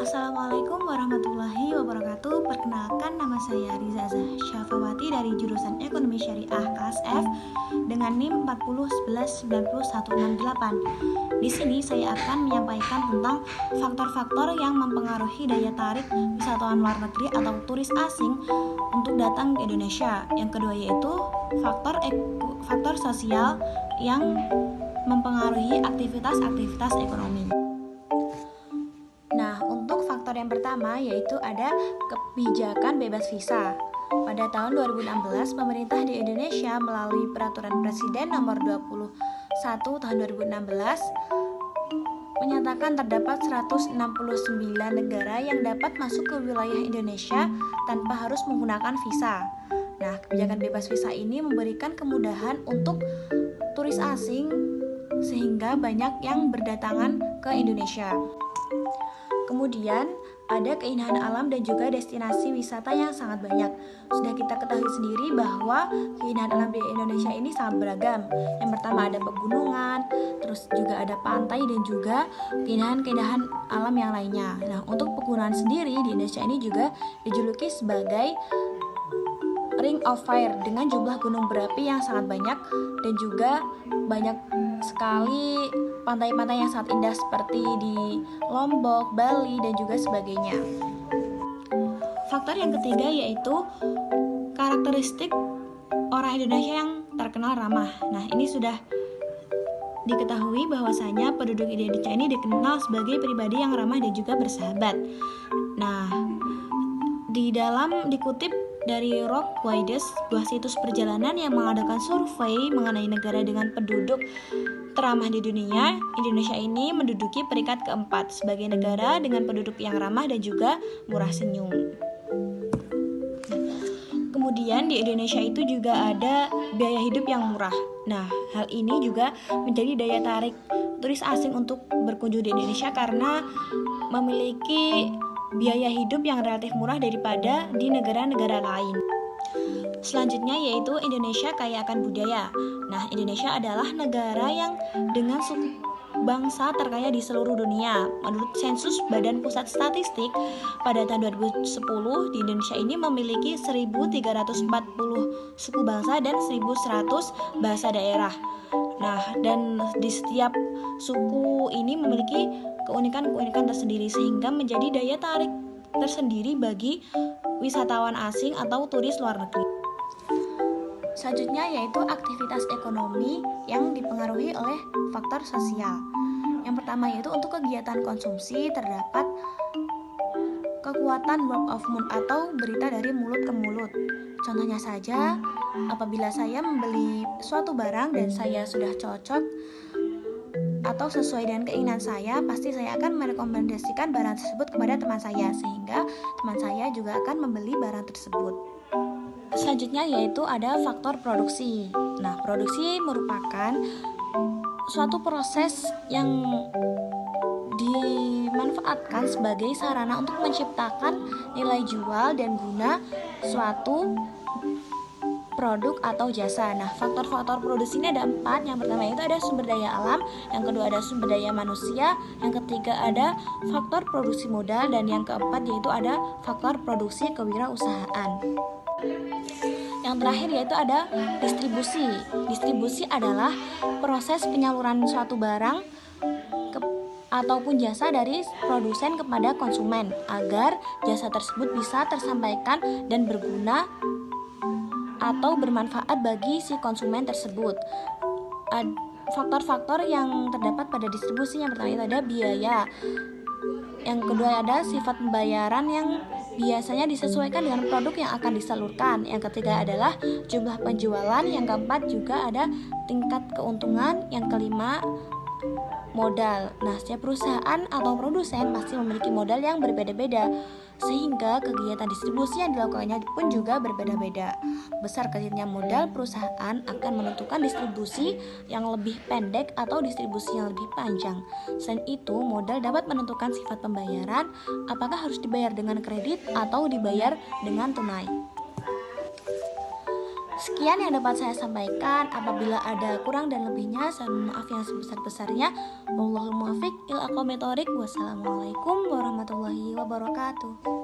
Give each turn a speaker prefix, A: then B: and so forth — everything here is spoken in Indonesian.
A: Assalamualaikum warahmatullahi wabarakatuh. Perkenalkan, nama saya Riza Syafawati dari jurusan Ekonomi Syariah KSF dengan NIM 40119168. Di sini saya akan menyampaikan tentang faktor-faktor yang mempengaruhi daya tarik wisatawan luar negeri atau turis asing untuk datang ke Indonesia. Yang kedua yaitu faktor sosial yang mempengaruhi aktivitas ekonomi. Nah, untuk faktor yang pertama yaitu ada kebijakan bebas visa. Pada tahun 2016, pemerintah di Indonesia melalui Peraturan Presiden Nomor 21 Tahun 2016 menyatakan terdapat 169 negara yang dapat masuk ke wilayah Indonesia tanpa harus menggunakan visa. Nah, kebijakan bebas visa ini memberikan kemudahan untuk turis asing sehingga banyak yang berdatangan ke Indonesia. Kemudian ada keindahan alam dan juga destinasi wisata yang sangat banyak. Sudah kita ketahui sendiri bahwa keindahan alam di Indonesia ini sangat beragam. Yang pertama ada pegunungan, terus juga ada pantai dan juga keindahan alam yang lainnya. Nah, untuk pegunungan sendiri di Indonesia ini juga dijuluki sebagai Ring of Fire dengan jumlah gunung berapi yang sangat banyak dan juga banyak sekali pantai-pantai yang sangat indah seperti di Lombok, Bali, dan juga sebagainya. Faktor yang ketiga yaitu karakteristik orang Indonesia yang terkenal ramah. Nah, ini sudah diketahui bahwasanya penduduk Indonesia ini dikenal sebagai pribadi yang ramah dan juga bersahabat. Nah, dikutip dari Rockwides, sebuah situs perjalanan yang mengadakan survei mengenai negara dengan penduduk teramah di dunia, Indonesia ini menduduki peringkat keempat sebagai negara dengan penduduk yang ramah dan juga murah senyum. Kemudian di Indonesia itu juga ada biaya hidup yang murah. Nah, hal ini juga menjadi daya tarik turis asing untuk berkunjung di Indonesia karena memiliki biaya hidup yang relatif murah daripada di negara-negara lain. Selanjutnya yaitu Indonesia kaya akan budaya. Nah, Indonesia adalah negara yang dengan suku bangsa terkaya di seluruh dunia. Menurut sensus Badan Pusat Statistik, pada tahun 2010 di Indonesia ini memiliki 1.340 suku bangsa dan 1.100 bahasa daerah. Nah, dan di setiap suku ini memiliki keunikan tersendiri sehingga menjadi daya tarik tersendiri bagi wisatawan asing atau turis luar negeri. Selanjutnya yaitu aktivitas ekonomi yang dipengaruhi oleh faktor sosial. Yang pertama yaitu untuk kegiatan konsumsi terdapat kekuatan word of mouth atau berita dari mulut ke mulut. Contohnya saja, apabila saya membeli suatu barang dan saya sudah cocok atau sesuai dengan keinginan saya, pasti saya akan merekomendasikan barang tersebut kepada teman saya sehingga teman saya juga akan membeli barang tersebut. Selanjutnya yaitu ada faktor produksi. Nah, produksi merupakan suatu proses yang dimanfaatkan sebagai sarana untuk menciptakan nilai jual dan guna suatu produk atau jasa. Nah, faktor-faktor produksi ini ada 4. Yang pertama itu ada sumber daya alam, yang kedua ada sumber daya manusia, yang ketiga ada faktor produksi modal, dan yang keempat yaitu ada faktor produksi kewirausahaan. Yang terakhir yaitu ada distribusi. Distribusi adalah proses penyaluran suatu barang ataupun jasa dari produsen kepada konsumen agar jasa tersebut bisa tersampaikan dan berguna atau bermanfaat bagi si konsumen tersebut. Faktor-faktor yang terdapat pada distribusi yang pertama itu ada biaya. Yang kedua ada sifat pembayaran yang biasanya disesuaikan dengan produk yang akan disalurkan. Yang ketiga adalah jumlah penjualan. Yang keempat juga ada tingkat keuntungan. Yang kelima modal. Nah, setiap perusahaan atau produsen pasti memiliki modal yang berbeda-beda, sehingga kegiatan distribusi yang dilakukannya pun juga berbeda-beda. Besar kecilnya modal perusahaan akan menentukan distribusi yang lebih pendek atau distribusi yang lebih panjang. Selain itu, modal dapat menentukan sifat pembayaran, apakah harus dibayar dengan kredit atau dibayar dengan tunai. Sekian yang dapat saya sampaikan. Apabila ada kurang dan lebihnya, saya mohon maaf yang sebesar-besarnya. Wallahul muwaffiq ila aqwamit thoriq. Wassalamualaikum warahmatullahi wabarakatuh. warahmatullahi wabarakatuh.